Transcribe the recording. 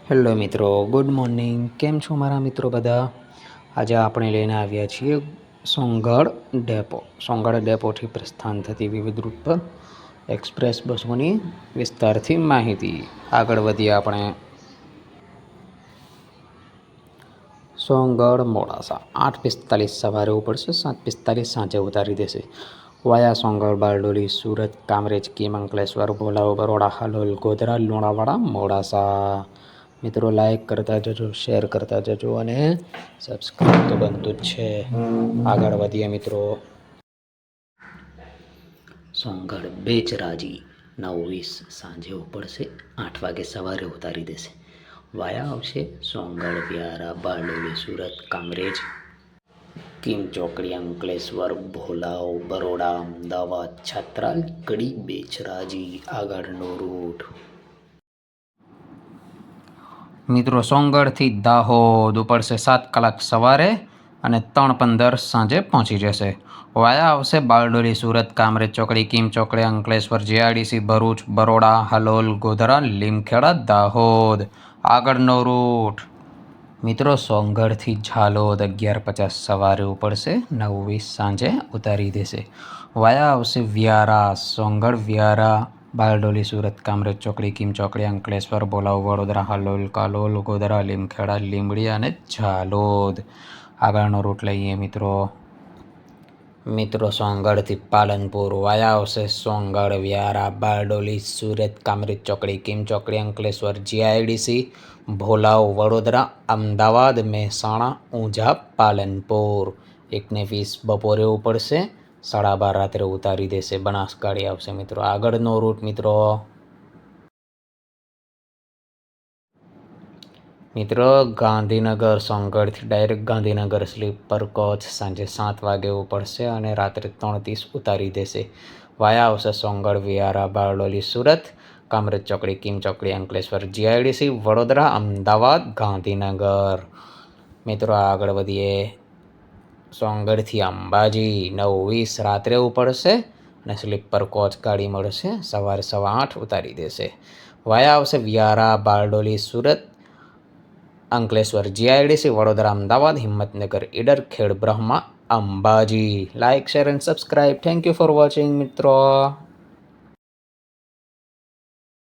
Hello મિત્રો, good morning. કેમ છો મારા મિત્રો બધા? આજે આપણે લઈને આવ્યા છીએ સોંગઢ ડેપોથી પ્રસ્થાન થતી વિવિધ રૂટ પર એક્સપ્રેસ બસોની વિસ્તારથી માહિતી. આગળ વધીએ આપણે. સોંગઢ મોડાસા 8:45 સવારે ઉપડશે, 7:45 સાંજે ઉતારી દેશે. વાયા સોંગઢ, બારડોલી, સુરત, કામરેજ, કીમ, અંકલેશ્વર, ભોલાવ, બરોડા, હાલોલ, ગોધરા, લુણાવાડા, મોડાસા. મિત્રો લાઈક કરતા જજો, શેર કરતા જજો અને સબસ્ક્રાઈબ તો બનતું જ છે. આગળ વધીએ મિત્રો. સોંગઢ બેચરાજી 9:20 સાંજે ઉપડશે, 8 વાગે સવારે ઉતારી દેશે. વાયા આવશે સોંગઢ, વ્યારા, બારડોલી, સુરત, કામરેજ, કીમ ચોકડી, અંકલેશ્વર, ભોલાવ, બરોડા, અમદાવાદ, છાત્રાલ, કડી, બેચરાજી. આગળનો રૂટ મિત્રો સોંગઢથી દાહોદ ઉપડશે 7 કલાક સવારે અને 3:15 સાંજે પહોંચી જશે. વાયા આવશે બારડોલી, સુરત, કામરેજ ચોકડી, કીમ ચોકડી, અંકલેશ્વર, જીઆઈડીસી, ભરૂચ, બરોડા, હાલોલ, ગોધરા, લીમખેડા, દાહોદ. આગળનો રૂટ મિત્રો સોંગઢથી ઝાલોદ 11:50 સવારે ઉપડશે, 9:20 સાંજે ઉતારી દેશે. વાયા આવશે વ્યારા સોંગઢ, વ્યારા, બારડોલી, સુરત, કામરેજ ચોકડી, કીમ ચોકડી, અંકલેશ્વર, ભોલાવ, વડોદરા, હાલોલ, કાલોલ, ગોધરા, લીમખેડા, લીંબડી અને ઝાલોદ. આગળનો રૂટ લઈએ મિત્રો સોંગઢથી પાલનપુર. વાયા આવશે સોંગઢ, વ્યારા, બારડોલી, સુરત, કામરેજ ચોકડી, કીમ ચોકડી, અંકલેશ્વર, જીઆઈડીસી, ભોલાવ, વડોદરા, અમદાવાદ, મહેસાણા, ઊંઝા, પાલનપુર. 1:20 બપોરે ઉપડશે, 12:30 રાત્રે ઉતારી દેશે. બનાસગાડી આવશે મિત્રો. આગળનો રૂટ મિત્રો ગાંધીનગર. સોંગઢથી ડાયરેક્ટ ગાંધીનગર સ્લીપર કોચ સાંજે 7 વાગે ઉપડશે અને રાત્રે 3:30 ઉતારી દેશે. વાયા આવશે સોંગઢ, વ્યારા, બારડોલી, સુરત, કામરેજ ચોકડી, કીમ ચોકડી, અંકલેશ્વર, જીઆઈડીસી, વડોદરા, અમદાવાદ, ગાંધીનગર. મિત્રો આગળ વધીએ. સોંગઢથી અંબાજી 9:20 રાત્રે ઉપડશે અને સ્લીપર કોચ ગાડી મળશે, સવારે 8:15 ઉતારી દેશે. વાયા આવશે વ્યારા, બારડોલી, સુરત, અંકલેશ્વર, જીઆઈડીસી, વડોદરા, અમદાવાદ, હિંમતનગર, ઈડર, ખેડ Brahma, Ambaji. Like, share and subscribe. Thank you for watching મિત્રો.